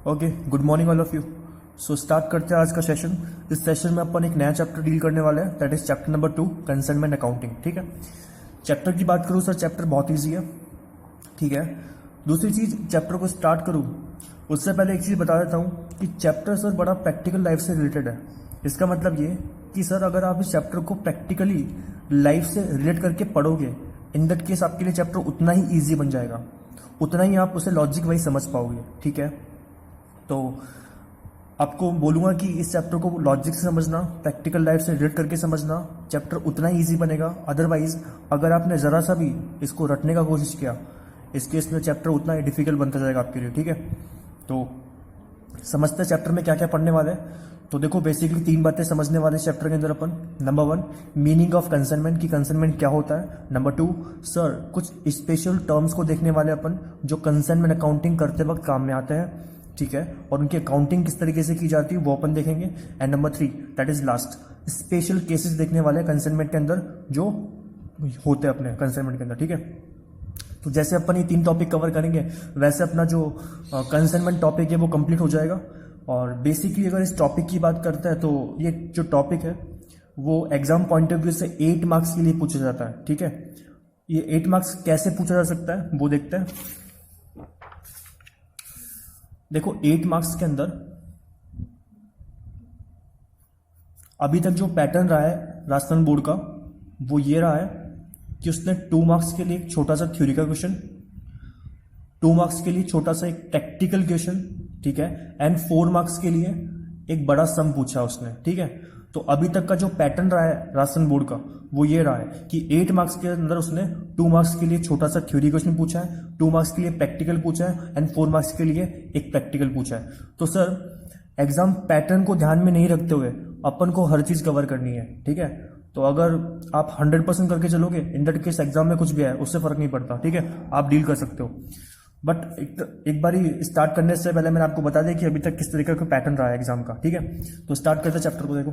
Okay, good morning all of you. So start करते हैं आज का सेशन। इस सेशन में अपन एक नया चैप्टर डील करने वाले हैं, that is chapter number 2, consignment accounting. ठीक है, चैप्टर की बात करूँ सर, चैप्टर बहुत ईजी है। ठीक है, दूसरी चीज, चैप्टर को स्टार्ट करूँ उससे पहले एक चीज बता देता हूँ कि चैप्टर सर बड़ा प्रैक्टिकल लाइफ से रिलेटेड है। इसका मतलब ये कि सर अगर आप इस चैप्टर को प्रैक्टिकली लाइफ से रिलेट करके पढ़ोगे, इन दैट केस आपके लिए चैप्टर उतना ही ईजी बन जाएगा, उतना ही आप उसे लॉजिक वाइज समझ पाओगे। ठीक है, तो आपको बोलूँगा कि इस चैप्टर को लॉजिक से समझना, प्रैक्टिकल लाइफ से रिलेट करके समझना, चैप्टर उतना ही ईजी बनेगा। अदरवाइज अगर आपने ज़रा सा भी इसको रटने का कोशिश किया, इस केस में चैप्टर उतना ही डिफिकल्ट बनता जाएगा आपके लिए। ठीक है, तो समझते हैं चैप्टर में क्या क्या पढ़ने वाले हैं। तो देखो, बेसिकली 3 बातें समझने वाले चैप्टर के अंदर अपन। नंबर 1, मीनिंग ऑफ कंसाइनमेंट, की कंसाइनमेंट क्या होता है। नंबर 2, सर कुछ स्पेशल टर्म्स को देखने वाले अपन जो कंसाइनमेंट अकाउंटिंग करते वक्त काम में आते हैं। ठीक है, और उनकी अकाउंटिंग किस तरीके से की जाती है वो अपन देखेंगे। And number 3, that is last, special cases देखने वाले कंसाइनमेंट के अंदर जो होते हैं अपने कंसाइनमेंट के अंदर। ठीक है, तो जैसे अपन ये 3 टॉपिक कवर करेंगे वैसे अपना जो कंसाइनमेंट टॉपिक है वो कंप्लीट हो जाएगा। और बेसिकली अगर इस टॉपिक की बात करते हैं तो ये जो टॉपिक है वो एग्जाम पॉइंट ऑफ व्यू से 8 मार्क्स के लिए पूछा जाता है। ठीक है, ये 8 मार्क्स कैसे पूछा जा सकता है वो देखते हैं। देखो, 8 मार्क्स के अंदर अभी तक जो पैटर्न रहा है राजस्थान बोर्ड का वो ये रहा है कि उसने 2 मार्क्स के लिए एक छोटा सा थ्योरी का क्वेश्चन, 2 मार्क्स के लिए छोटा सा एक प्रैक्टिकल क्वेश्चन, ठीक है, एंड 4 मार्क्स के लिए एक बड़ा सम पूछा उसने। ठीक है, तो अभी तक का जो पैटर्न रहा है राजस्थान बोर्ड का वो ये रहा है कि 8 मार्क्स के अंदर उसने 2 मार्क्स के लिए छोटा सा थ्योरी क्वेश्चन पूछा है, 2 मार्क्स के लिए प्रैक्टिकल पूछा है एंड 4 मार्क्स के लिए एक प्रैक्टिकल पूछा है। तो सर एग्जाम पैटर्न को ध्यान में नहीं रखते हुए अपन को हर चीज कवर करनी है। ठीक है, तो अगर आप 100% करके चलोगे, इन दैट केस एग्जाम में कुछ भी है उससे फर्क नहीं पड़ता। ठीक है, आप डील कर सकते हो। बट एक बारी स्टार्ट करने से पहले मैंने आपको बता दिया कि अभी तक किस तरीके का पैटर्न रहा है एग्जाम का। ठीक है, तो स्टार्ट करते हैं चैप्टर को। देखो,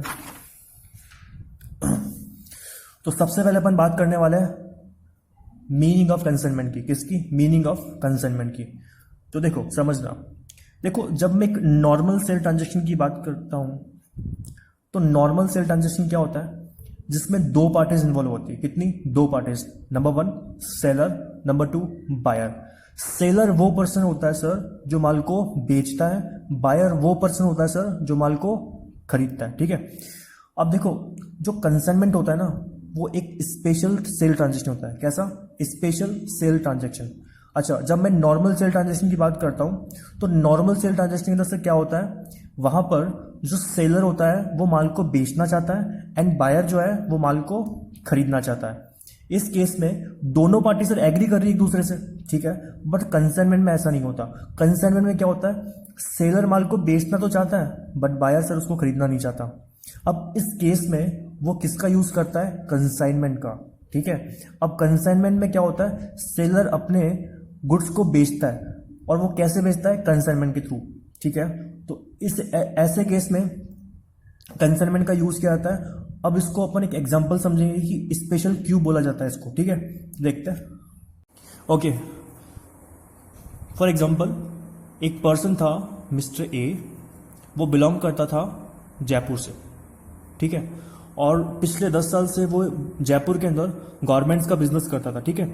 तो सबसे पहले अपन बात करने वाले हैं मीनिंग ऑफ कंसाइनमेंट की। किसकी? मीनिंग ऑफ कंसाइनमेंट की। तो देखो समझना, देखो जब मैं एक नॉर्मल सेल ट्रांजेक्शन की बात करता हूं तो नॉर्मल सेल ट्रांजेक्शन क्या होता है जिसमें 2 पार्टीज इन्वॉल्व होती है। कितनी? 2 parties. Number 1 seller, number 2 buyer. Seller वो पर्सन होता है सर जो माल को बेचता है, बायर वो पर्सन होता है सर जो माल को खरीदता है। ठीक है, अब देखो जो कंसाइनमेंट होता है ना वो एक स्पेशल सेल ट्रांजेक्शन होता है। कैसा? Special sale transaction. अच्छा, जब मैं नॉर्मल सेल ट्रांजेक्शन की बात करता हूं तो नॉर्मल सेल ट्रांजेक्शन के अंदर से क्या होता है, वहां पर जो सेलर होता है वो माल को बेचना चाहता है एंड बायर जो है वो माल को खरीदना चाहता है। इस केस में दोनों पार्टी सर एग्री कर रही है एक दूसरे से। ठीक है, बट कंसाइनमेंट में ऐसा नहीं होता। कंसाइनमेंट में क्या होता है, सेलर माल को बेचना तो चाहता है बट बायर सर उसको खरीदना नहीं चाहता। अब इस केस में वो किसका यूज करता है? कंसाइनमेंट का। ठीक है, अब कंसाइनमेंट में क्या होता है, सेलर अपने गुड्स को बेचता है और वो कैसे बेचता है? कंसाइनमेंट के थ्रू। ठीक है, तो इस ऐसे केस में कंसाइनमेंट का यूज किया जाता है। अब इसको अपन एक एग्जांपल समझेंगे कि स्पेशल क्यों बोला जाता है इसको। ठीक है, देखते हैं। ओके, फॉर एग्जांपल एक पर्सन था मिस्टर ए, वो बिलोंग करता था जयपुर से। ठीक है, और पिछले 10 साल से वो जयपुर के अंदर गारमेंट्स का बिजनेस करता था। ठीक है,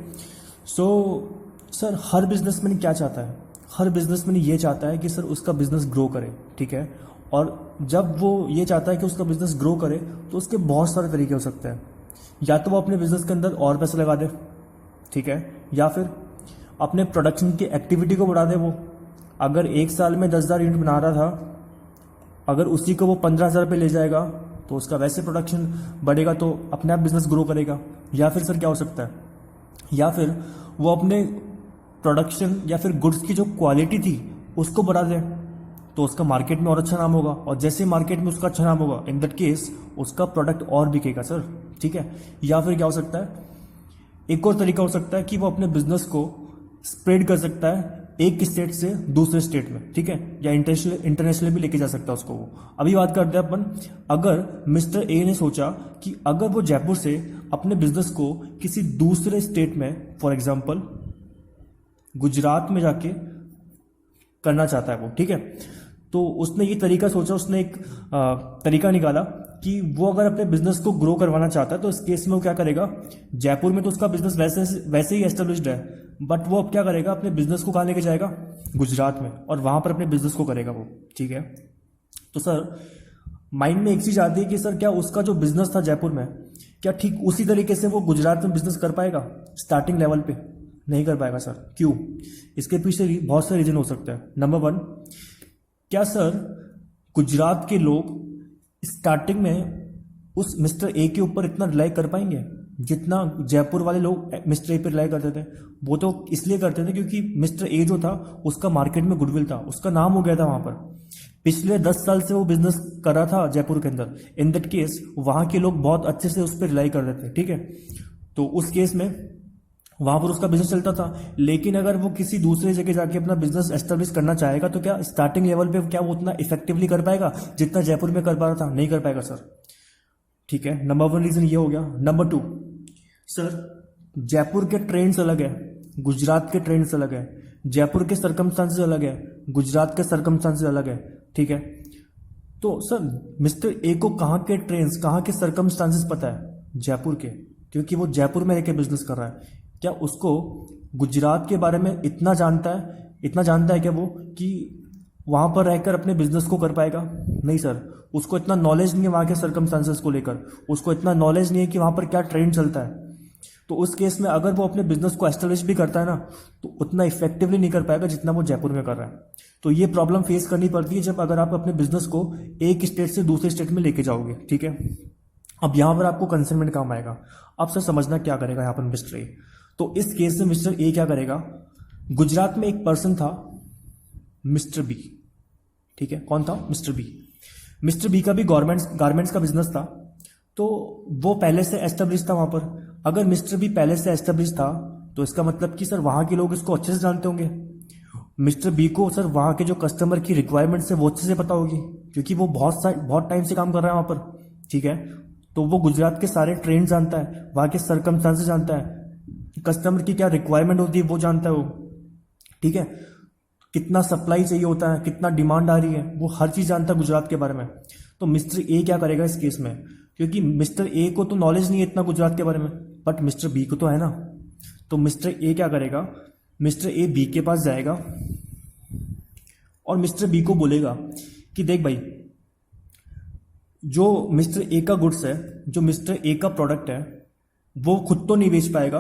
सो सर हर बिजनेसमैन क्या चाहता है? हर बिजनेसमैन ये चाहता है कि सर उसका बिजनेस ग्रो करे। ठीक है, और जब वो ये चाहता है कि उसका बिजनेस ग्रो करे तो उसके बहुत सारे तरीके हो सकते हैं। या तो वो अपने बिजनेस के अंदर और पैसे लगा दे, ठीक है, या फिर अपने प्रोडक्शन की एक्टिविटी को बढ़ा दे। वो अगर 1 साल में 10,000 यूनिट बना रहा था, अगर उसी को वो 15,000 पे ले जाएगा तो उसका वैसे प्रोडक्शन बढ़ेगा तो अपने आप बिजनेस ग्रो करेगा। या फिर सर क्या हो सकता है, या फिर वो अपने प्रोडक्शन या फिर गुड्स की जो क्वालिटी थी उसको बढ़ा दे तो उसका मार्केट में और अच्छा नाम होगा, और जैसे मार्केट में उसका अच्छा नाम होगा इन दैट केस उसका प्रोडक्ट और बिकेगा सर। ठीक है, या फिर क्या हो सकता है, एक और तरीका हो सकता है कि वो अपने बिजनेस को स्प्रेड कर सकता है एक स्टेट से दूसरे स्टेट में। ठीक है, या इंटरनेशनल भी लेके जा सकता है उसको वो। अभी बात करते हैं अपन, अगर मिस्टर ए ने सोचा कि अगर वो जयपुर से अपने बिजनेस को किसी दूसरे स्टेट में, फॉर एग्जाम्पल गुजरात में जाके करना चाहता है वो, ठीक है। तो उसने ये तरीका सोचा, उसने एक तरीका निकाला कि वो अगर अपने बिजनेस को ग्रो करवाना चाहता है तो इस केस में वो क्या करेगा, जयपुर में तो उसका बिजनेस वैसे ही एस्टेब्लिश्ड है, बट वो अब क्या करेगा, अपने बिजनेस को कहाँ लेके जाएगा, गुजरात में, और वहां पर अपने बिजनेस को करेगा वो, ठीक है। तो सर माइंड में एक चीज आती है कि सर क्या उसका जो बिजनेस था जयपुर में, क्या ठीक उसी तरीके से वो गुजरात में बिजनेस कर पाएगा स्टार्टिंग लेवल पे? नहीं कर पाएगा सर। क्यों? इसके पीछे बहुत सारे रीजन हो सकते हैं। नंबर 1, क्या सर गुजरात के लोग स्टार्टिंग में उस मिस्टर ए के ऊपर इतना रिलाई कर पाएंगे जितना जयपुर वाले लोग मिस्टर ए पर रिलाई करते थे? वो तो इसलिए करते थे क्योंकि मिस्टर ए जो था उसका मार्केट में गुडविल था, उसका नाम हो गया था वहां पर, पिछले 10 साल से वो बिजनेस कर रहा था जयपुर के अंदर। इन दैट केस वहां के लोग बहुत अच्छे से उस पर रिलाई कर रहे थे, ठीक है। तो उस केस में वहां पर उसका बिजनेस चलता था। लेकिन अगर वो किसी दूसरे जगह जाके अपना बिजनेस एस्टेब्लिश करना चाहेगा तो क्या स्टार्टिंग लेवल पे क्या वो उतना इफेक्टिवली कर पाएगा जितना जयपुर में कर पा रहा था? नहीं कर पाएगा सर, ठीक है। नंबर 1 रीजन ये हो गया। नंबर 2, सर जयपुर के ट्रेंड्स अलग है, गुजरात के ट्रेंड्स अलग है, जयपुर के सर्कमस्टांसेस अलग है, गुजरात के सर्कमस्टांसेस अलग है, ठीक है। तो सर मिस्टर ए को कहाँ के ट्रेंड्स, कहाँ के सर्कमस्टांसेस पता है? जयपुर के, क्योंकि वो जयपुर में रहकर बिजनेस कर रहा है। क्या उसको गुजरात के बारे में इतना जानता है क्या वो कि वहां पर रहकर अपने बिजनेस को कर पाएगा? नहीं सर, उसको इतना नॉलेज नहीं है वहां के सर्कमस्टांसेस को लेकर, उसको इतना नॉलेज नहीं है कि वहां पर क्या ट्रेंड चलता है। तो उस केस में अगर वो अपने बिजनेस को एस्टेब्लिश भी करता है ना, तो उतना इफेक्टिवली नहीं कर पाएगा जितना वो जयपुर में कर रहा है। तो ये प्रॉब्लम फेस करनी पड़ती है जब अगर आप अपने बिजनेस को एक स्टेट से दूसरे स्टेट में लेके जाओगे, ठीक है। अब यहां पर आपको कंसाइनमेंट काम आएगा। अब सर समझना क्या करेगा यहाँ पर मिस्टर ए। तो इस केस में मिस्टर ए क्या करेगा, गुजरात में एक पर्सन था मिस्टर बी, ठीक है। कौन था? Mister B. मिस्टर बी का भी गारमेंट्स का बिजनेस था, तो वो पहले से एस्टेब्लिश था वहां पर। अगर मिस्टर बी पहले से एस्टेब्लिश था तो इसका मतलब कि सर वहां के लोग इसको अच्छे से जानते होंगे। मिस्टर बी को सर वहां के जो कस्टमर की रिक्वायरमेंट्स है वो अच्छे से पता होगी, क्योंकि वो बहुत टाइम से काम कर रहा है वहां पर, ठीक है। तो वो गुजरात के सारे ट्रेंड जानता है, वहां के सर्कमस्टांसेस जानता है, कस्टमर की क्या रिक्वायरमेंट होती है वो जानता है वो, ठीक है। कितना सप्लाई चाहिए होता है, कितना डिमांड आ रही है, वो हर चीज जानता है गुजरात के बारे में। तो मिस्टर ए क्या करेगा इस केस में, क्योंकि मिस्टर ए को तो नॉलेज नहीं है इतना गुजरात के बारे में, बट मिस्टर बी को तो है ना। तो मिस्टर ए क्या करेगा, मिस्टर ए बी के पास जाएगा और मिस्टर बी को बोलेगा कि देख भाई, जो मिस्टर ए का गुड्स है, जो मिस्टर ए का प्रोडक्ट है, वो खुद तो नहीं बेच पाएगा।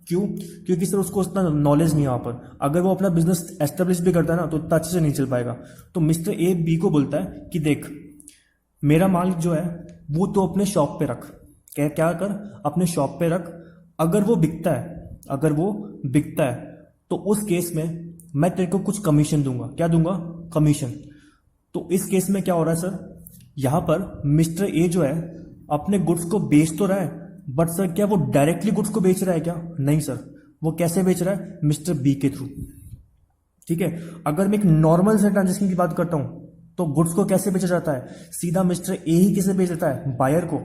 क्यों? क्योंकि सर उसको उतना नॉलेज नहीं है वहां पर। अगर वो अपना बिजनेस एस्टेब्लिश भी करता है ना तो उतना अच्छे से नहीं चल पाएगा। तो मिस्टर ए बी को बोलता है कि देख, मेरा माल जो है वो तो अपने शॉप पे रख, क्या कर, अपने शॉप पे रख। अगर वो बिकता है तो उस केस में मैं तेरे को कुछ कमीशन दूंगा। क्या दूंगा? कमीशन। तो इस केस में क्या हो रहा है सर, यहां पर मिस्टर ए जो है अपने गुड्स को बेच तो रहा है, बट सर क्या वो डायरेक्टली गुड्स को बेच रहा है क्या? नहीं सर। वो कैसे बेच रहा है? मिस्टर बी के थ्रू, ठीक है। अगर मैं एक नॉर्मल से ट्रांजेक्शन की बात करता हूं तो गुड्स को कैसे बेचा जाता है? सीधा मिस्टर ए ही किसे बेच देता है? बायर को।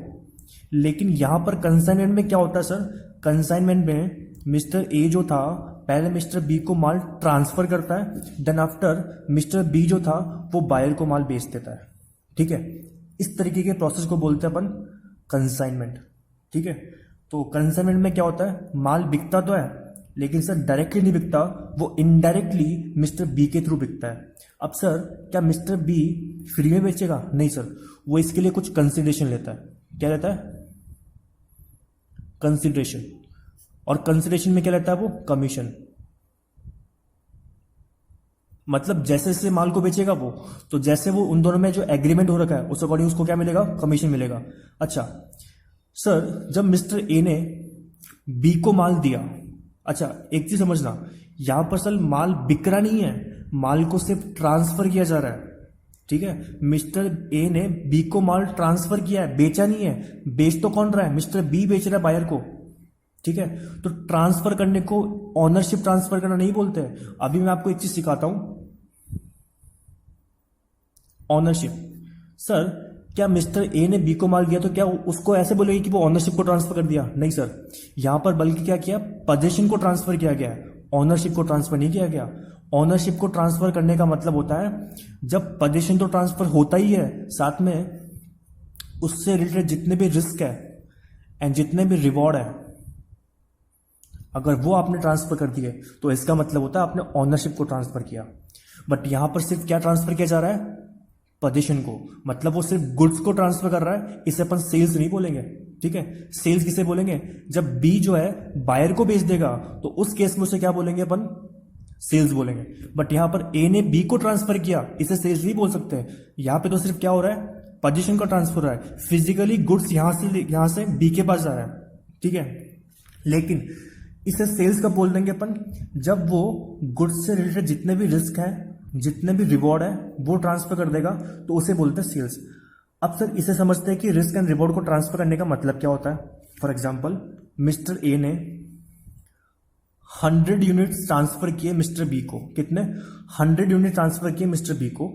लेकिन यहां पर कंसाइनमेंट में क्या होता है सर, कंसाइनमेंट में मिस्टर ए जो था पहले मिस्टर बी को माल ट्रांसफर करता है, देन आफ्टर मिस्टर बी जो था वो बायर को माल बेच देता है, ठीक है। इस तरीके के प्रोसेस को बोलते हैं अपन कंसाइनमेंट, ठीक है। तो कंसाइनमेंट में क्या होता है, माल बिकता तो है लेकिन सर डायरेक्टली नहीं बिकता, वो इनडायरेक्टली मिस्टर बी के थ्रू बिकता है। अब सर क्या मिस्टर बी फ्री में बेचेगा? नहीं सर, वो इसके लिए कुछ कंसिडरेशन लेता है। क्या लेता है? कंसिडरेशन। और कंसिडरेशन में क्या लेता है वो? कमीशन। मतलब जैसे जैसे माल को बेचेगा वो, तो जैसे वो उन दोनों में जो एग्रीमेंट हो रखा है उस अकॉर्डिंग उसको क्या मिलेगा? कमीशन मिलेगा। अच्छा सर, जब मिस्टर ए ने बी को माल दिया, अच्छा एक चीज समझना, यहां पर सर माल बिक रहा नहीं है, माल को सिर्फ ट्रांसफर किया जा रहा है, ठीक है। मिस्टर ए ने बी को माल ट्रांसफर किया है, बेचा नहीं है। बेच तो कौन रहा है? मिस्टर बी बेच रहा है बायर को, ठीक है। तो ट्रांसफर करने को ऑनरशिप ट्रांसफर करना नहीं बोलते। अभी मैं आपको एक चीज सिखाता हूं, ऑनरशिप। सर क्या मिस्टर ए ने बी को माल दिया तो क्या उसको ऐसे बोलेगी कि वो ऑनरशिप को ट्रांसफर कर दिया? नहीं सर, यहां पर बल्कि क्या किया, पोजीशन को ट्रांसफर किया गया, ऑनरशिप को ट्रांसफर नहीं किया गया। ऑनरशिप को ट्रांसफर करने का मतलब होता है जब पोजीशन तो ट्रांसफर होता ही है, साथ में उससे रिलेटेड जितने भी रिस्क है एंड जितने भी रिवॉर्ड है, अगर वो आपने ट्रांसफर कर दिए तो इसका मतलब होता है आपने ऑनरशिप को ट्रांसफर किया। बट यहां पर सिर्फ क्या ट्रांसफर किया जा रहा है? पोजीशन को, मतलब वो सिर्फ गुड्स को ट्रांसफर कर रहा है, इसे अपन सेल्स नहीं बोलेंगे। ठीक है, सेल्स किसे बोलेंगे? जब बी जो है बायर को बेच देगा तो उस केस में उसे क्या बोलेंगे अपन? सेल्स बोलेंगे। बट यहां पर ए ने बी को ट्रांसफर किया, इसे सेल्स नहीं बोल सकते। यहां पे तो सिर्फ क्या हो रहा है? पोजीशन का ट्रांसफर हो रहा है, फिजिकली गुड्स यहां से बी के पास जा रहा है। ठीक है, लेकिन इसे सेल्स कब बोल देंगे अपन? जब वो गुड्स से रिलेटेड जितने भी रिस्क है, जितने भी रिवॉर्ड है वो ट्रांसफर कर देगा तो उसे बोलते हैं सेल्स। अब सर इसे समझते हैं कि रिस्क एंड रिवॉर्ड को ट्रांसफर करने का मतलब क्या होता है। फॉर एग्जांपल, मिस्टर ए ने 100 यूनिट्स ट्रांसफर किए मिस्टर बी को। कितने? 100 यूनिट ट्रांसफर किए मिस्टर बी को।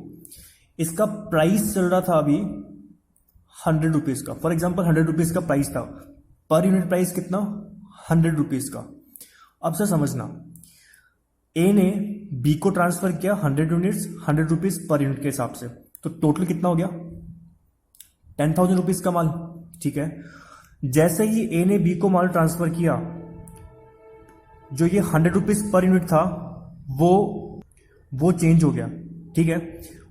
इसका प्राइस चल रहा था अभी 100 रुपीज का। फॉर एग्जाम्पल 100 रुपीज का प्राइस था, पर यूनिट प्राइस कितना? 100 रुपीज का। अब सर समझना, ए ने बी को ट्रांसफर किया 100 यूनिट्स, 100 रुपीज पर यूनिट के हिसाब से, तो टोटल कितना हो गया? 10,000 रुपीज का माल। ठीक है, जैसे ही ए ने बी को माल ट्रांसफर किया, जो ये 100 रुपीज पर यूनिट था वो चेंज हो गया। ठीक है,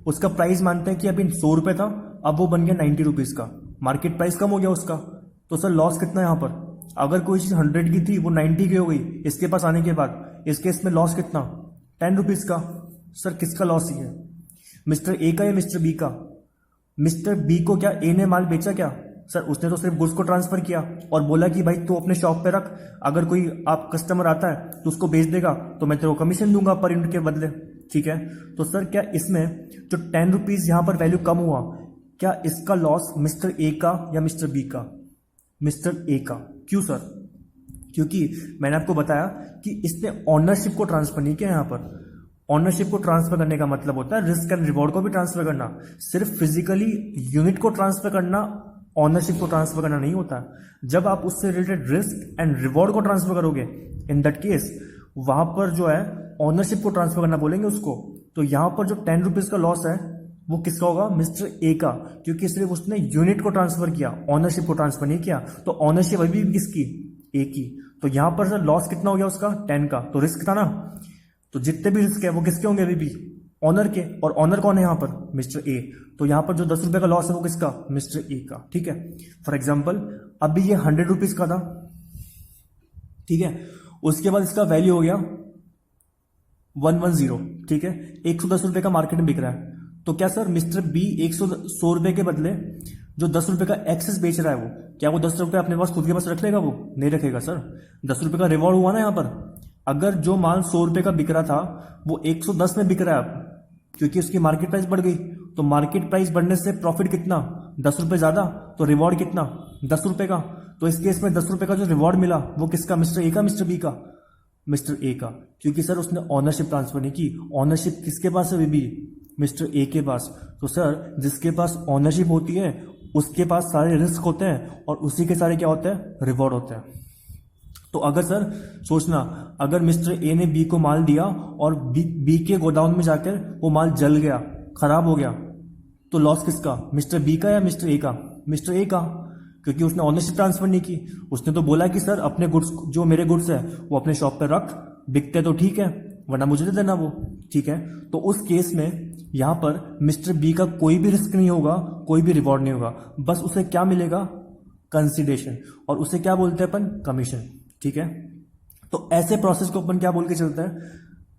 उसका प्राइस मानते हैं कि अभी 100 रुपए था, अब वो बन गया 90 रुपीज का। मार्केट प्राइस कम हो गया उसका, तो सर लॉस कितना यहां पर? अगर कोई चीज 100 की थी वो 90 की हो गई इसके पास आने के बाद, इस केस में लॉस कितना? 10 रुपीज का। सर किसका लॉस ही है? मिस्टर ए का या मिस्टर बी का? मिस्टर बी को क्या ए ने माल बेचा क्या? सर उसने तो सिर्फ गुड्स को ट्रांसफर किया और बोला कि भाई तू अपने शॉप पे रख, अगर कोई आप कस्टमर आता है तो उसको बेच देगा तो मैं तेरे को कमीशन दूंगा पर यूनिट के बदले। ठीक है, तो सर क्या इसमें जो 10 रुपीज यहां पर वैल्यू कम हुआ, क्या इसका लॉस मिस्टर ए का या मिस्टर बी का? मिस्टर ए का। क्यों सर? क्योंकि मैंने आपको बताया कि इसने ऑनरशिप को ट्रांसफर नहीं किया। यहां पर ऑनरशिप को ट्रांसफर करने का मतलब होता है रिस्क एंड रिवॉर्ड को भी ट्रांसफर करना। सिर्फ फिजिकली यूनिट को ट्रांसफर करना ऑनरशिप को ट्रांसफर करना नहीं होता। जब आप उससे रिलेटेड रिस्क एंड रिवॉर्ड को ट्रांसफर करोगे, इन दैट केस वहां पर जो है ऑनरशिप को ट्रांसफर करना बोलेंगे उसको। तो यहां पर जो 10 रुपीज का लॉस है वो किसका होगा? मिस्टर ए का, क्योंकि सिर्फ उसने यूनिट को ट्रांसफर किया, ऑनरशिप को ट्रांसफर नहीं किया। तो ऑनरशिप अभी भी किसकी? ए की। तो यहां पर सर लॉस कितना हो गया उसका? 10 का। तो रिस्क था ना, तो जितने भी रिस्क है वो किसके होंगे? अभी भी ऑनर के। और ऑनर कौन है यहां पर? Mister A. तो यहां पर जो 10 रुपए का लॉस है वो किसका? मिस्टर ए का। ठीक है, फॉर एग्जाम्पल अभी ये 100 रुपीज का था। ठीक है, उसके बाद इसका वैल्यू हो गया 110। ठीक है, 110 रुपए का मार्केट में बिक रहा है। तो क्या सर मिस्टर बी 100 रुपए के बदले जो 10 रुपए का एक्सेस बेच रहा है वो, क्या वो 10 रुपए अपने पास खुद के पास रख लेगा? वो नहीं रखेगा सर। 10 रुपए का रिवॉर्ड हुआ ना यहां पर। अगर जो माल 100 रुपए का बिक रहा था वो 110 में बिक रहा है अब, क्योंकि उसकी मार्केट प्राइस बढ़ गई, तो मार्केट प्राइस बढ़ने से प्रॉफिट कितना? 10 रुपए ज्यादा, तो रिवॉर्ड कितना? 10 रुपए का। तो इस केस में 10 रुपए का जो रिवॉर्ड मिला वो किसका? मिस्टर ए का, मिस्टर बी का? मिस्टर ए का, क्योंकि सर उसने ऑनरशिप ट्रांसफर नहीं की। ऑनरशिप किसके पास है? अभी मिस्टर ए के पास। तो सर जिसके पास ऑनरशिप होती है उसके पास सारे रिस्क होते हैं और उसी के सारे क्या होते हैं? रिवॉर्ड होते हैं। तो अगर सर सोचना, अगर मिस्टर ए ने बी को माल दिया और बी के गोडाउन में जाकर वो माल जल गया, खराब हो गया, तो लॉस किसका? मिस्टर बी का या मिस्टर ए का? मिस्टर ए का, क्योंकि उसने ऑनरशिप ट्रांसफर नहीं की। उसने तो बोला कि सर अपने गुड्स, जो मेरे गुड्स है वो अपने शॉप पे रख, बिकते तो ठीक है वरना मुझे दे देना वो। ठीक है, तो उस केस में यहां पर मिस्टर बी का कोई भी रिस्क नहीं होगा, कोई भी रिवॉर्ड नहीं होगा, बस उसे क्या मिलेगा? कंसीडरेशन। और उसे क्या बोलते हैं अपन? कमीशन। ठीक है, तो ऐसे प्रोसेस को अपन क्या बोल के चलते हैं?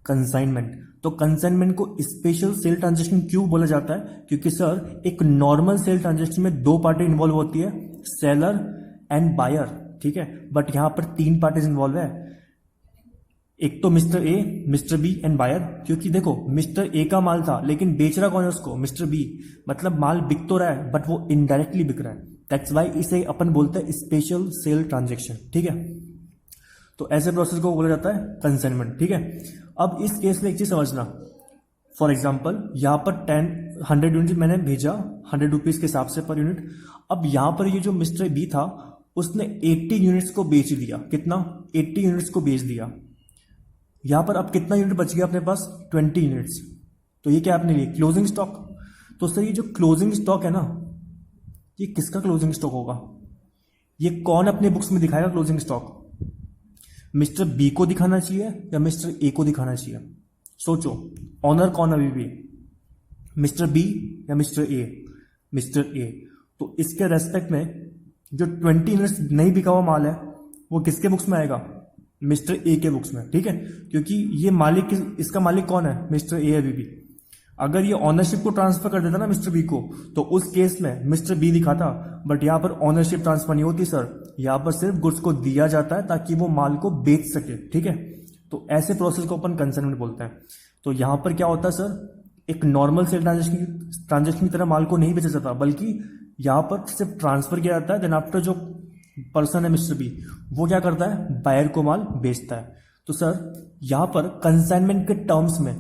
कंसाइनमेंट। तो कंसाइनमेंट को स्पेशल सेल ट्रांजेक्शन क्यों बोला जाता है? क्योंकि सर एक नॉर्मल सेल ट्रांजेक्शन में 2 पार्टी इन्वॉल्व होती है, सेलर एंड बायर। ठीक है, बट यहां पर 3 पार्टीज इन्वॉल्व है। एक तो mister A, mister B and buyer. क्योंकि देखो मिस्टर ए का माल था लेकिन बेच रहा कौन है उसको? Mister B. मतलब माल बिक तो रहा है बट वो इनडायरेक्टली बिक रहा है। दैट्स वाई इसे अपन बोलते हैं स्पेशल सेल ट्रांजेक्शन। ठीक है, तो ऐसे प्रोसेस को बोला जाता है कंसाइनमेंट। ठीक है, अब इस केस में एक चीज समझना। फॉर एग्जाम्पल यहां पर 100 यूनिट मैंने भेजा 100 रुपीज के हिसाब से पर यूनिट। अब यहां पर ये जो मिस्टर बी था उसने 80 यूनिट्स को बेच दिया। कितना? 80 यूनिट्स को बेच दिया। यहाँ पर अब कितना यूनिट बच गया अपने पास, 20 यूनिट्स। तो ये क्या आपने लिए क्लोजिंग स्टॉक। तो सर ये जो क्लोजिंग स्टॉक है ना, ये किसका क्लोजिंग स्टॉक होगा, ये कौन अपने बुक्स में दिखाएगा क्लोजिंग स्टॉक, मिस्टर बी को दिखाना चाहिए या मिस्टर ए को दिखाना चाहिए। सोचो ऑनर कौन अभी भी, मिस्टर बी या मिस्टर ए, मिस्टर ए। तो इसके रेस्पेक्ट में जो 20 यूनिट्स नहीं बिका हुआ माल है वो किसके बुक्स में आएगा, मिस्टर ए के बुक्स में, ठीक है। क्योंकि ये मालिक, इसका मालिक कौन है, मिस्टर ए अभी भी। अगर ये ऑनरशिप को ट्रांसफर कर देता ना मिस्टर बी को, तो उस केस में मिस्टर बी दिखाता, बट यहाँ पर ऑनरशिप ट्रांसफर नहीं होती सर, यहाँ पर सिर्फ गुड्स को दिया जाता है ताकि वो माल को बेच सके, ठीक है। तो ऐसे प्रोसेस को अपन कंसाइनमेंट बोलते हैं। तो यहाँ पर क्या होता है सर, एक नॉर्मल सेल ट्रांजेक्शन की तरह माल को नहीं बेचा जाता, बल्कि यहाँ पर सिर्फ ट्रांसफर किया जाता है। देन आफ्टर जो पर्सन है मिस्टर बी, वो क्या करता है, बायर को माल बेचता है। तो सर यहाँ पर कंसाइनमेंट के टर्म्स में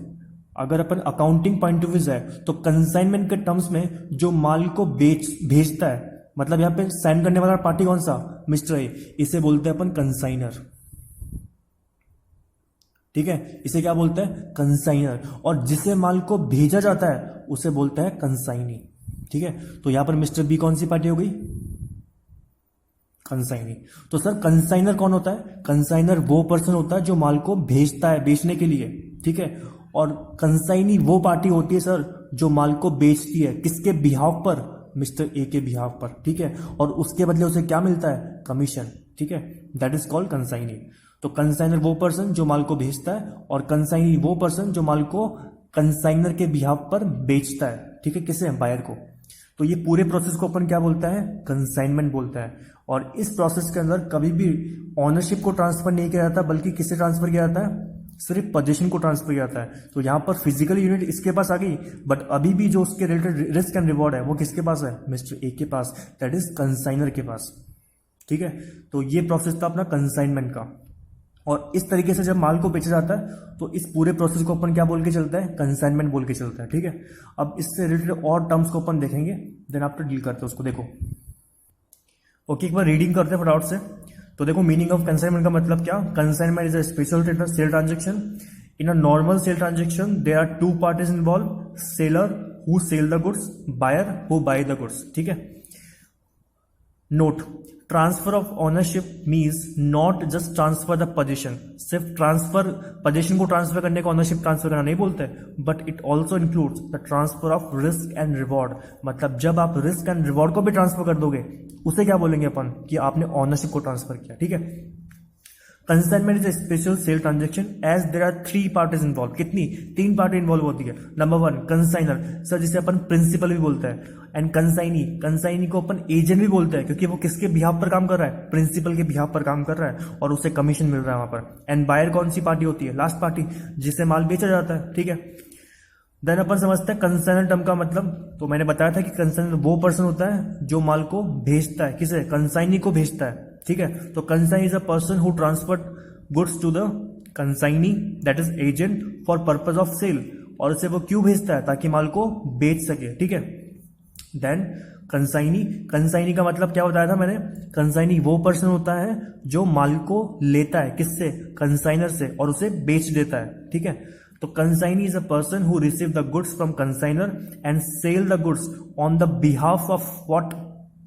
अगर अपन अकाउंटिंग पॉइंट ऑफ व्यू है, तो कंसाइनमेंट के टर्म्स में जो माल को भेजता है, मतलब यहाँ पे साइन करने वाला पार्टी कौन सा, मिस्टर ए, इसे बोलते हैं अपन कंसाइनर, ठीक है। इसे क्या बोलते हैं, कंसाइनर। और जिसे माल को भेजा जाता है उसे बोलते हैं कंसाइनी, ठीक है। तो यहां पर मिस्टर बी कौन सी पार्टी हो गई, कंसाइनी। तो सर कंसाइनर कौन होता है, कंसाइनर वो पर्सन होता है जो माल को भेजता है बेचने के लिए, ठीक है। और कंसाइनी वो पार्टी होती है सर जो माल को बेचती है, किसके बिहाफ पर, मिस्टर ए के बिहाफ पर, ठीक है। और उसके बदले उसे क्या मिलता है, कमीशन, ठीक है। That is called consignee. तो कंसाइनर वो पर्सन जो माल को भेजता है, और कंसाइनी वो पर्सन जो माल को कंसाइनर के बिहाफ पर बेचता है, ठीक है, किसे, बायर को। तो ये पूरे प्रोसेस को अपन क्या बोलता है, कंसाइनमेंट बोलता है। और इस प्रोसेस के अंदर कभी भी ऑनरशिप को ट्रांसफर नहीं किया जाता, बल्कि किससे ट्रांसफर किया जाता है, सिर्फ पोजीशन को ट्रांसफर किया जाता है। तो यहाँ पर फिजिकल यूनिट इसके पास आ गई, बट अभी भी जो उसके रिलेटेड रिस्क एंड रिवॉर्ड है वो किसके पास है, मिस्टर ए के पास, दैट इज कंसाइनर के पास, ठीक है। तो ये प्रोसेस था अपना कंसाइनमेंट का। और इस तरीके से जब माल को बेचा जाता है तो इस पूरे प्रोसेस को अपन क्या बोल के चलता है, कंसाइनमेंट बोल के चलता है, ठीक है। अब इससे रिलेटेड और टर्म्स को अपन देखेंगे, देन आफ्टर डील करते हैं उसको। देखो ओके, एक बार रीडिंग करते हैं फटाफट से। तो देखो मीनिंग ऑफ कंसाइनमेंट का मतलब क्या, consignment is a special sale transaction. In a normal sale transaction there are two parties involve, seller who sell the goods, buyer who buy the goods, ठीक है। Note, transfer of ownership means not just transfer the position, सिर्फ transfer position को transfer करने का ownership transfer करना नहीं बोलते, but it also includes the transfer of risk and reward. मतलब जब आप रिस्क एंड रिवॉर्ड को भी ट्रांसफर कर दोगे उसे क्या बोलेंगे अपन, कि आपने ओनरशिप को ट्रांसफर किया, ठीक है। Consignment is a special sale transaction as there are three parties involve. कितनी, तीन पार्टी इन्वॉल्व होती है। नंबर वन कंसाइनर, सर जिसे अपन प्रिंसिपल भी बोलते हैं, एंड कंसाइनी, कंसाइनी को अपन एजेंट भी बोलते हैं, क्योंकि वो किसके बिहाफ पर काम कर रहा है, प्रिंसिपल के बिहाफ पर काम कर रहा है, और उसे कमीशन मिल रहा है वहां पर। एंड बायर कौन सी पार्टी होती है, लास्ट पार्टी, जिसे माल बेचा जाता है, ठीक है। देन अपन समझते हैं कंसाइनर टर्म का मतलब। तो मैंने बताया था कि कंसाइनर वो पर्सन होता है जो माल को भेजता है, किसे, कंसाइनी को भेजता है, ठीक है। तो consignee is a person who transfer goods to the consignee, that is agent for purpose of sale. और उसे वो क्यों भेजता है, ताकि माल को बेच सके, ठीक है। देन कंसाइनी, कंसाइनी का मतलब क्या बताया था मैंने, कंसाइनी वो पर्सन होता है जो माल को लेता है, किससे, कंसाइनर से, और उसे बेच देता है, ठीक है। तो consignee is a person who receive the goods from consignor and sell the goods on the behalf of what,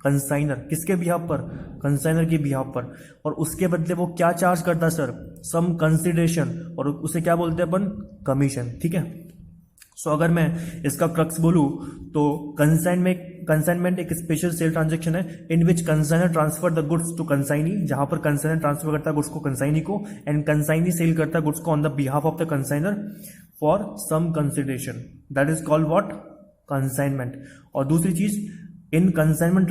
consignor, किसके बिहाफ पर, कंसाइनर के बिहाफ पर। और उसके बदले वो क्या चार्ज करता है सर, सम कंसिडरेशन, और उसे क्या बोलते हैं अपन, कमीशन, ठीक है। सो अगर मैं इसका क्रक्स बोलूं तो कंसाइनमेंट एक स्पेशल सेल ट्रांजेक्शन है in which consignor transfer the goods to consignee, जहां पर कंसाइनर ट्रांसफर करता है गुड्स को कंसाइनी को, एंड कंसाइनी सेल करता है गुड्स को on the behalf of the consignor for some consideration, that is called what, consignment. और दूसरी चीज, इन कंसाइनमेंट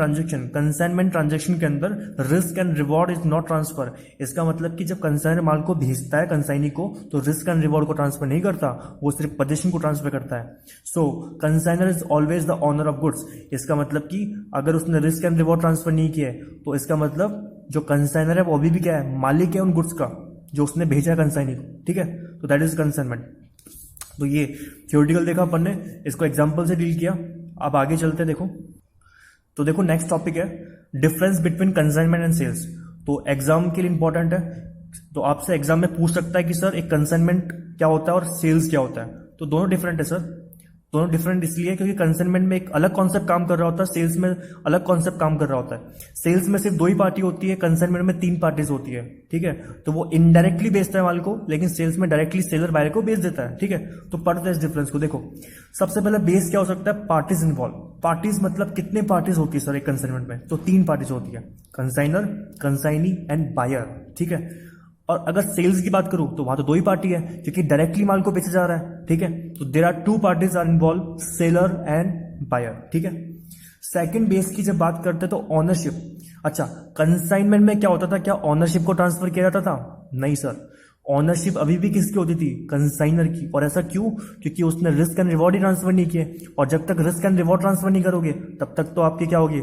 ट्रांजेक्शन के अंदर risk and reward is not transfer. इसका मतलब कि जब कंसाइनर माल को भेजता है कंसाइनी को, तो रिस्क एंड रिवॉर्ड को ट्रांसफर नहीं करता, वो सिर्फ पोजीशन को ट्रांसफर करता है। So consignor is always the owner of goods. इसका मतलब कि अगर उसने रिस्क एंड रिवॉर्ड ट्रांसफर नहीं किया है, तो इसका मतलब जो कंसाइनर है वो अभी भी क्या है, मालिक है उन गुड्स का जो उसने भेजा है कंसाइनी को, ठीक है। तो दैट इज कंसाइनमेंट। तो ये थ्योरेटिकल देखा अपन ने, इसको एग्जाम्पल से डील किया। अब आगे चलते देखो। तो देखो नेक्स्ट टॉपिक है difference between consignment and sales. तो एग्जाम के लिए इंपॉर्टेंट है, तो आपसे एग्जाम में पूछ सकता है कि सर एक कंसाइनमेंट क्या होता है और सेल्स क्या होता है, तो दोनों डिफरेंट है सर। दोनों डिफरेंट इसलिए क्योंकि कंसाइनमेंट में एक अलग कॉन्सेप्ट काम कर रहा होता है, सेल्स में अलग कॉन्सेप्ट काम कर रहा होता है। सेल्स में सिर्फ 2 ही पार्टी होती है, कंसाइनमेंट में 3 पार्टीज होती है, ठीक है। तो वो इनडायरेक्टली बेचता है माल को, लेकिन सेल्स में डायरेक्टली सेलर बायर को बेच देता है, ठीक है। तो पढ़ते हैं इस डिफरेंस को। देखो सबसे पहले बेस क्या हो सकता है, पार्टीज इन्वॉल्व। पार्टीज मतलब कितने पार्टीज होती है सर एक कंसाइनमेंट में, तो 3 पार्टीज होती है, कंसाइनर, कंसाइनी एंड बायर, ठीक है। और अगर सेल्स की बात करूं तो वहां तो 2 ही पार्टी है, क्योंकि डायरेक्टली माल को बेचा जा रहा है, ठीक है। तो there are 2 parties are involve, seller and buyer, ठीक है। सेकंड बेस की जब बात करते हैं तो ऑनरशिप। अच्छा, कंसाइनमेंट में क्या होता था, क्या ऑनरशिप को ट्रांसफर किया जाता था? नहीं सर, ऑनरशिप अभी भी किसकी होती थी, कंसाइनर की। और ऐसा क्यों? क्योंकि उसने risk and reward he transfer नहीं किए, और जब तक रिस्क एंड रिवॉर्ड ट्रांसफर नहीं करोगे तब तक तो आपकी क्या होगी,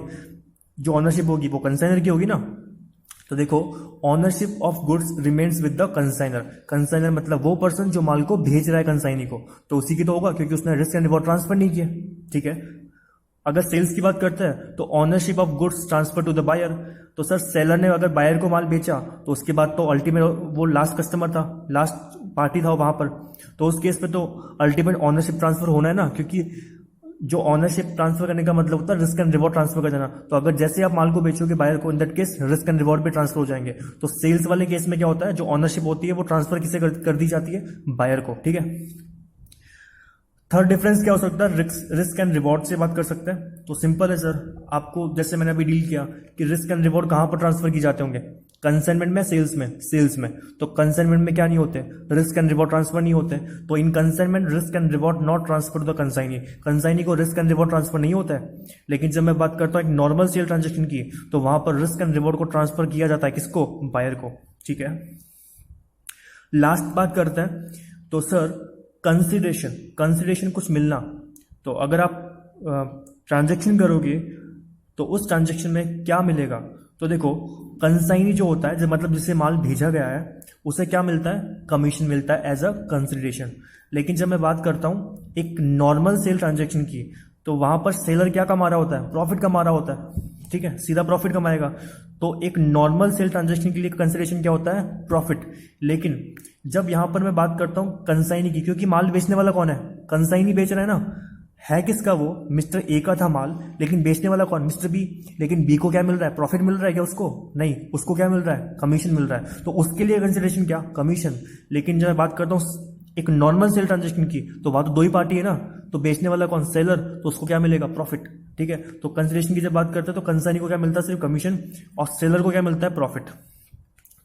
जो ऑनरशिप होगी वो कंसाइनर की होगी ना। तो देखो, ownership of goods remains with the consignor. Consignor मतलब वो पर्सन जो माल को भेज रहा है कंसाइनी को, तो उसी की तो होगा, क्योंकि उसने रिस्क एंड रिवॉर्ड ट्रांसफर नहीं किया, ठीक है। अगर सेल्स की बात करते हैं तो ownership of goods transfer to the buyer. तो सर सेलर ने अगर बायर को माल बेचा तो उसके बाद तो अल्टीमेट वो लास्ट कस्टमर था, लास्ट पार्टी था वहां पर, तो उस केस पे तो अल्टीमेट ऑनरशिप ट्रांसफर होना है ना, क्योंकि जो ऑनरशिप ट्रांसफर करने का मतलब होता है रिस्क एंड रिवॉर्ड ट्रांसफर कर देना। तो अगर जैसे आप माल को बेचोगे बायर को, in that case risk and reward भी ट्रांसफर हो जाएंगे। तो सेल्स वाले केस में क्या होता है, जो ऑनरशिप होती है वो ट्रांसफर किसे कर दी जाती है, बायर को, ठीक है। थर्ड डिफरेंस क्या हो सकता है, रिस्क एंड रिवॉर्ड से बात कर सकते हैं। तो सिंपल है सर, आपको जैसे मैंने अभी डील किया कि रिस्क एंड रिवॉर्ड कहां पर ट्रांसफर की जाते होंगे, कंसाइनमेंट में, सेल्स में। तो कंसाइनमेंट में क्या नहीं होते, रिस्क एंड रिवॉर्ड ट्रांसफर नहीं होते। तो in consignment risk and reward not transfer to the consignee. Consignee को रिस्क एंड रिवॉर्ड ट्रांसफर नहीं होता है। लेकिन जब मैं बात करता हूं एक नॉर्मल सेल ट्रांजेक्शन की, तो वहां पर रिस्क एंड रिवॉर्ड को ट्रांसफर किया जाता है, किसको, बायर को, ठीक है। लास्ट बात करते हैं तो सर कंसिडरेशन कुछ मिलना। तो अगर आप ट्रांजैक्शन करोगे तो उस ट्रांजैक्शन में क्या मिलेगा, तो देखो कंसाइनी जो होता है, जो मतलब जिसे माल भेजा गया है, उसे क्या मिलता है, कमीशन मिलता है एज अ कंसिडरेशन। लेकिन जब मैं बात करता हूं एक नॉर्मल सेल ट्रांजैक्शन की, तो वहां पर सेलर क्या कमा रहा होता है, प्रॉफिट कमा रहा होता है, ठीक है, सीधा प्रॉफिट कमाएगा। तो एक नॉर्मल सेल ट्रांजैक्शन के लिए कंसिडरेशन क्या होता है, प्रॉफिट। लेकिन जब यहां पर मैं बात करता हूं कंसाइनी की, क्योंकि माल बेचने वाला कौन है, कंसाइनी बेच रहा है ना, है किसका वो, मिस्टर ए का था माल, लेकिन बेचने वाला कौन, मिस्टर बी। लेकिन बी को क्या मिल रहा है, प्रॉफिट मिल रहा है क्या उसको, नहीं, उसको क्या मिल रहा है, कमीशन मिल रहा है। तो उसके लिए कंसिडरेशन क्या, कमीशन। लेकिन जब मैं बात करता हूँ एक नॉर्मल सेल ट्रांजेक्शन की, तो वहां तो 2 ही पार्टी है ना, तो बेचने वाला कौन, सेलर, तो उसको क्या मिलेगा, प्रॉफिट, ठीक है। तो कंसिडरेशन की जब बात करते हैं तो कंसाइनी को क्या मिलता है, सिर्फ कमीशन, और सेलर को क्या मिलता है, प्रॉफिट।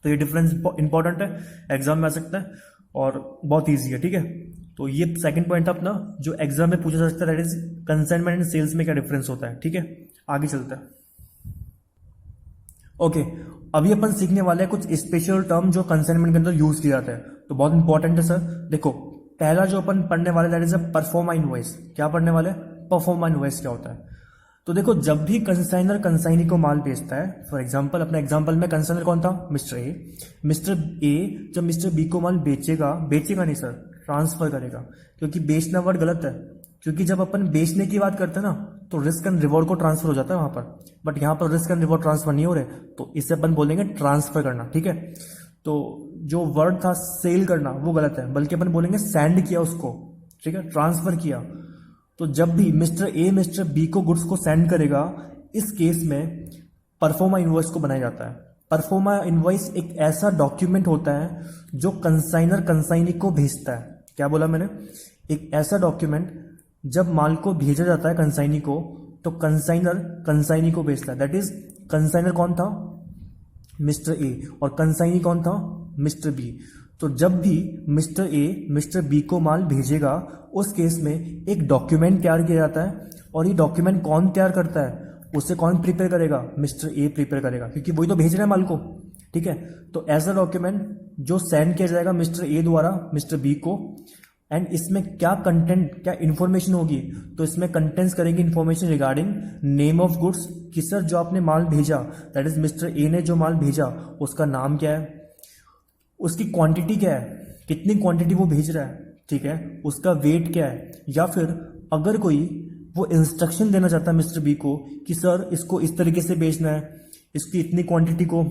तो ये डिफरेंस इंपॉर्टेंट है, एग्जाम में आ सकता है और बहुत ईजी है, ठीक है। तो ये सेकंड पॉइंट अपना जो एग्जाम में पूछा जा सकता है, that is consignment and sales में क्या डिफरेंस होता है, ठीक है। आगे चलता है। ओके, अभी अपन सीखने वाले हैं कुछ स्पेशल टर्म जो कंसाइनमेंट के अंदर यूज किया जाता है, तो बहुत इंपॉर्टेंट है सर। देखो पहला जो अपन पढ़ने वाले, that is a proforma invoice. क्या पढ़ने वाले, परफॉर्मा इनवॉइस क्या होता है। तो देखो जब भी कंसाइनर कंसाइनी को माल बेचता है, फॉर एग्जांपल अपने एग्जांपल में कंसाइनर कौन था, मिस्टर ए। मिस्टर ए जब मिस्टर बी को माल बेचेगा नहीं सर, ट्रांसफर करेगा, क्योंकि बेचना वर्ड गलत है, क्योंकि जब अपन बेचने की बात करते हैं ना तो रिस्क एंड रिवॉर्ड को ट्रांसफर हो जाता है वहां पर, बट यहां पर रिस्क एंड रिवॉर्ड ट्रांसफर नहीं हो रहे, तो इसे अपन बोलेंगे ट्रांसफर करना, ठीक है। तो जो वर्ड था सेल करना वो गलत है, बल्कि अपन बोलेंगे सेंड किया उसको, ठीक है, ट्रांसफर किया। तो जब भी मिस्टर ए मिस्टर बी को गुड्स को सेंड करेगा, इस केस में परफॉर्मा इनवॉइस को बनाया जाता है। परफॉर्मा इनवॉइस एक ऐसा डॉक्यूमेंट होता है जो कंसाइनर कंसाइनी को भेजता है। क्या बोला मैंने, एक ऐसा डॉक्यूमेंट जब माल को भेजा जाता है कंसाइनी को, तो कंसाइनर कंसाइनी को भेजता है। दैट इज कंसाइनर कौन था, मिस्टर ए, और कंसाइनी कौन था, मिस्टर बी। तो जब भी मिस्टर ए मिस्टर बी को माल भेजेगा, उस केस में एक डॉक्यूमेंट तैयार किया जाता है, और ये डॉक्यूमेंट कौन तैयार करता है, उसे कौन प्रिपेयर करेगा, मिस्टर ए प्रिपेयर करेगा, क्योंकि वही तो भेज रहा है माल को, ठीक है। तो ऐसा डॉक्यूमेंट जो सेंड किया जाएगा मिस्टर ए द्वारा मिस्टर बी को, एंड इसमें क्या कंटेंट, क्या इन्फॉर्मेशन होगी, तो इसमें कंटेंट्स करेंगे information regarding name of goods, कि सर जो आपने माल भेजा, दैट इज मिस्टर ए ने जो माल भेजा उसका नाम क्या है, उसकी क्वांटिटी क्या है, कितनी क्वांटिटी वो भेज रहा है, ठीक है, उसका वेट क्या है, या फिर अगर कोई वो इंस्ट्रक्शन देना चाहता है मिस्टर बी को कि सर इसको इस तरीके से बेचना है, इसकी इतनी क्वांटिटी को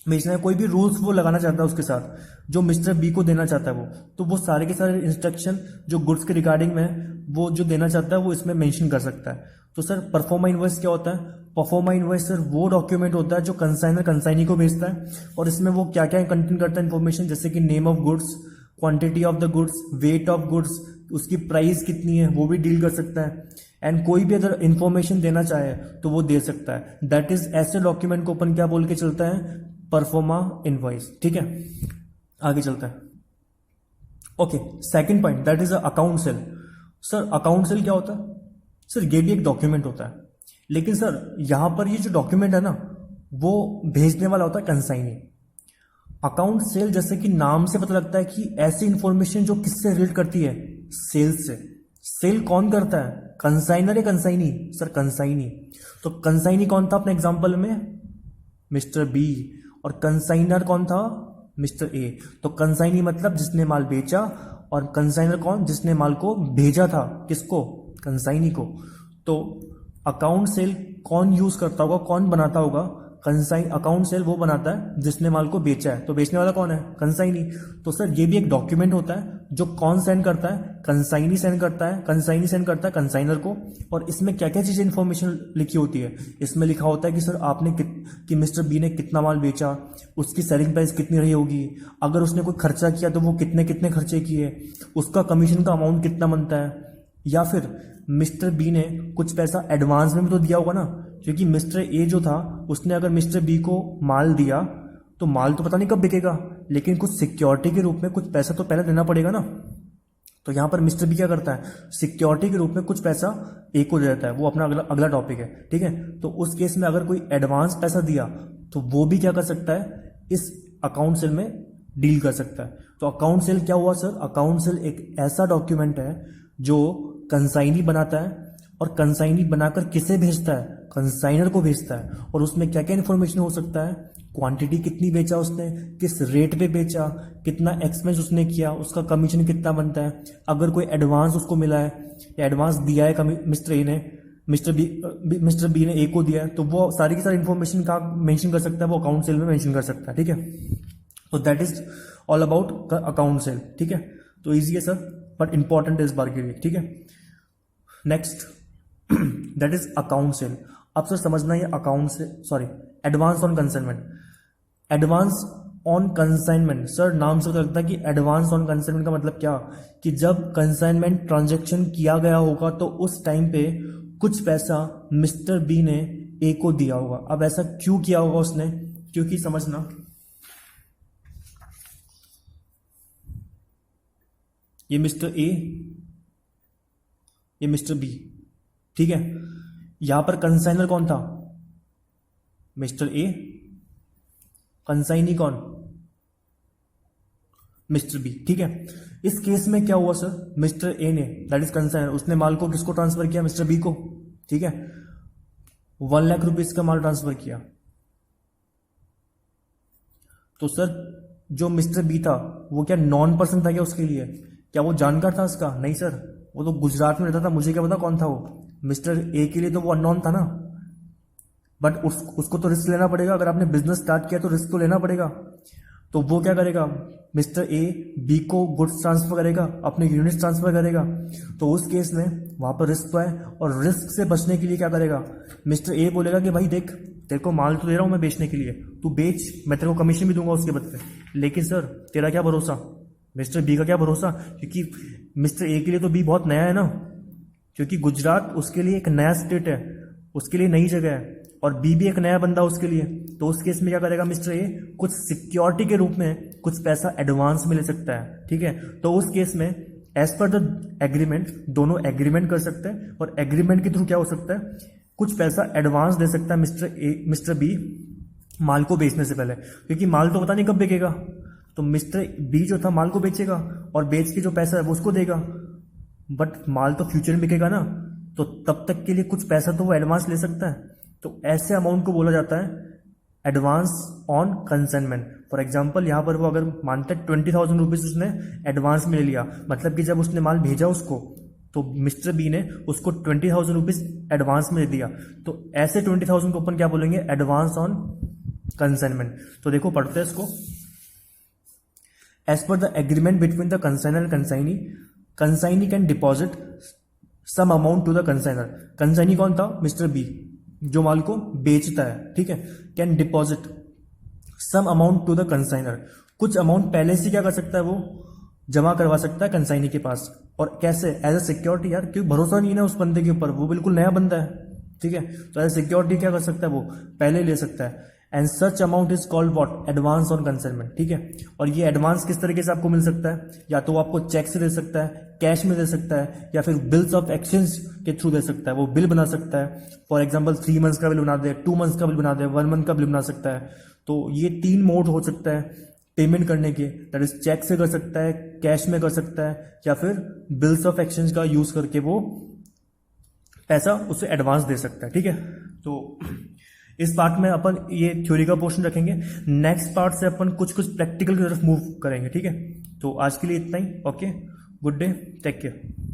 बेचना है, कोई भी रूल्स वो लगाना चाहता है उसके साथ जो मिस्टर बी को देना चाहता है वो, तो वो सारे के सारे इंस्ट्रक्शन जो गुड्स के रिगार्डिंग में है, वो जो देना चाहता है वो इसमें मेंशन कर सकता है। तो सर परफॉर्मा इनवॉइस क्या होता है? परफॉर्मा इनवॉइस सर वो डॉक्यूमेंट होता है जो कंसाइनर कंसाइनी को भेजता है, और इसमें वो क्या क्या कंटेंट करता है इन्फॉर्मेशन, जैसे कि name of goods, quantity of the goods, weight of goods, उसकी प्राइस कितनी है वो भी डील कर सकता है, एंड कोई भी अगर इंफॉर्मेशन देना चाहे तो वो दे सकता है। दैट इज ऐसे डॉक्यूमेंट को अपन क्या बोल के चलता है? Proforma invoice. ठीक है, आगे चलता है। Okay, second point that is account cell. Sir account cell क्या होता है? सर ये भी एक डॉक्यूमेंट होता है, लेकिन सर यहां पर ये जो डॉक्यूमेंट है ना वो भेजने वाला होता है कंसाइनी। अकाउंट सेल जैसे कि नाम से पता लगता है कि ऐसी इंफॉर्मेशन जो किससे रिलेट करती है? सेल्स से। सेल कौन करता है? कंसाइनर या कंसाइनी? Sir consignee. तो कंसाइनी कौन था अपने एग्जांपल में? Mister B. और कंसाइनर कौन था? मिस्टर ए। तो कंसाइनी मतलब जिसने माल बेचा, और कंसाइनर कौन? जिसने माल को भेजा था। किसको? कंसाइनी को। तो अकाउंट सेल कौन यूज करता होगा, कौन बनाता होगा? कंसाइन। अकाउंट सेल वो बनाता है जिसने माल को बेचा है, तो बेचने वाला कौन है? कंसाइनी। तो सर ये भी एक डॉक्यूमेंट होता है जो कौन सेंड करता है? कंसाइनी सेंड करता है। कंसाइनी सेंड करता है कंसाइनर को। और इसमें क्या क्या चीजें इंफॉर्मेशन लिखी होती है? इसमें लिखा होता है कि सर आपने कि मिस्टर बी ने कितना माल बेचा, उसकी सेलिंग प्राइस कितनी रही होगी, अगर उसने कोई खर्चा किया तो वो कितने कितने खर्चे किए, उसका कमीशन का अमाउंट कितना बनता है, या फिर मिस्टर बी ने कुछ पैसा एडवांस में भी तो दिया होगा ना, क्योंकि मिस्टर ए जो था उसने अगर मिस्टर बी को माल दिया तो माल तो पता नहीं कब बिकेगा, लेकिन कुछ सिक्योरिटी के रूप में कुछ पैसा तो पहले देना पड़ेगा ना। तो यहां पर मिस्टर बी क्या करता है? सिक्योरिटी के रूप में कुछ पैसा ए को दे देता है। वो अपना अगला अगला टॉपिक है। ठीक है, तो उस केस में अगर कोई एडवांस पैसा दिया तो वो भी क्या कर सकता है? इस अकाउंट सेल में डील कर सकता है। तो अकाउंट सेल क्या हुआ सर? अकाउंट सेल एक ऐसा डॉक्यूमेंट है जो कंसाइनी बनाता है, और कंसाइनी बनाकर किसे भेजता है? कंसाइनर को भेजता है। और उसमें क्या क्या इन्फॉर्मेशन हो सकता है? क्वांटिटी कितनी बेचा उसने, किस रेट पे बेचा, कितना एक्सपेंस उसने किया, उसका कमीशन कितना बनता है, अगर कोई एडवांस उसको मिला है या एडवांस दिया है मिस्टर ए ने, मिस्टर बी ने ए को दिया है, तो वो सारी की सारी इन्फॉर्मेशन का मेंशन कर सकता है, वो अकाउंट सेल में मेंशन कर सकता है। ठीक है, तो that is all about account cell. ठीक है, तो ईजी है सर, बट इंपॉर्टेंट इस बार के लिए। ठीक है, next that is account cell. अब सर समझना ये अकाउंट से, sorry, advance on consignment. Advance on consignment, sir नाम से पता लगता है कि एडवांस ऑन कंसाइनमेंट का मतलब क्या, कि जब कंसाइनमेंट ट्रांजैक्शन किया गया होगा तो उस टाइम पे कुछ पैसा मिस्टर बी ने ए को दिया होगा। अब ऐसा क्यों किया होगा उसने? क्योंकि समझना, ये मिस्टर ए, ये मिस्टर बी। ठीक है, यहां पर कंसाइनर कौन था? Mister A. कंसाइनी कौन? Mister B. ठीक है, इस केस में क्या हुआ सर? मिस्टर ए ने, दैट इज कंसाइनर, उसने माल को किसको ट्रांसफर किया? मिस्टर बी को। ठीक है, 1 लाख रुपीज का माल ट्रांसफर किया। तो सर जो मिस्टर बी था वो क्या नॉन पर्सन था क्या उसके लिए? क्या वो जानकार था उसका? नहीं सर, वो तो गुजरात में रहता था, मुझे क्या पता कौन था वो। मिस्टर ए के लिए तो वो अननोन था ना, बट उसको तो रिस्क लेना पड़ेगा। अगर आपने बिजनेस स्टार्ट किया तो रिस्क तो लेना पड़ेगा। तो वो क्या करेगा? मिस्टर ए बी को गुड्स ट्रांसफर करेगा, अपने यूनिट्स ट्रांसफर करेगा। तो उस केस में वहां पर रिस्क तो है, और रिस्क से बचने के लिए क्या करेगा? मिस्टर ए बोलेगा कि भाई देख, तेरे को माल तो दे रहा हूं मैं बेचने के लिए, तू बेच, मैं तेरे को कमीशन भी दूंगा उसके बदले, लेकिन सर तेरा क्या भरोसा? मिस्टर बी का क्या भरोसा? क्योंकि मिस्टर ए के लिए तो बी बहुत नया है ना, क्योंकि गुजरात उसके लिए एक नया स्टेट है, उसके लिए नई जगह है, और बी भी एक नया बंदा उसके लिए। तो उस केस में क्या करेगा मिस्टर ए? कुछ सिक्योरिटी के रूप में कुछ पैसा एडवांस में ले सकता है। ठीक है, तो उस केस में एज पर द एग्रीमेंट दोनों एग्रीमेंट कर सकते हैं, और एग्रीमेंट के थ्रू क्या हो सकता है? कुछ पैसा एडवांस दे सकता है मिस्टर बी माल को बेचने से पहले, क्योंकि माल तो पता नहीं कब बिकेगा। तो मिस्टर बी जो था माल को बेचेगा, और बेच के जो पैसा है वो उसको देगा, बट माल तो फ्यूचर में बिकेगा ना, तो तब तक के लिए कुछ पैसा तो वो एडवांस ले सकता है। तो ऐसे अमाउंट को बोला जाता है advance on consignment. For example यहाँ पर वो अगर मानते 20,000 रुपीज उसने एडवांस में ले लिया, मतलब कि जब उसने माल भेजा उसको तो मिस्टर बी ने उसको 20,000 रुपीज एडवांस में दे दिया। तो ऐसे 20,000 को अपन क्या बोलेंगे? Advance on consignment. तो देखो पढ़ते हैं इसको। As per the agreement between the consignor and consignee can deposit some amount to the consignor. Consignee कौन था? मिस्टर बी, जो माल को बेचता है, ठीक है। Can deposit some amount to the consignor, कुछ अमाउंट पहले से क्या कर सकता है, वो जमा करवा सकता है कंसाइनी के पास। और कैसे? एज ए सिक्योरिटी यार, क्योंकि भरोसा नहीं है ना उस बंदे के ऊपर, वो बिल्कुल नया बंदा है, ठीक है। तो एज ए सिक्योरिटी क्या कर सकता है, वो पहले ले सकता है। And such amount is called what? Advance on consignment, ठीक है। और ये एडवांस किस तरीके से आपको मिल सकता है? या तो वो आपको चेक से दे सकता है, कैश में दे सकता है, या फिर बिल्स ऑफ एक्सचेंज के थ्रू दे सकता है। वो बिल बना सकता है, फॉर एग्जाम्पल 3 मंथ्स का बिल बना दे, 2 मंथ्स का बिल बना दे, 1 मंथ का बिल बना सकता है। तो ये 3 मोड हो सकता है पेमेंट करने के, दैट इज चेक से कर सकता है, कैश में कर सकता है, या फिर बिल्स ऑफ एक्सचेंज का यूज करके वो पैसा उसे एडवांस दे सकता है, ठीक है। तो इस पार्ट में अपन ये थ्योरी का पोर्शन रखेंगे। नेक्स्ट पार्ट से अपन कुछ कुछ प्रैक्टिकल की तरफ मूव करेंगे, ठीक है। तो आज के लिए इतना ही। Okay, good day, take care.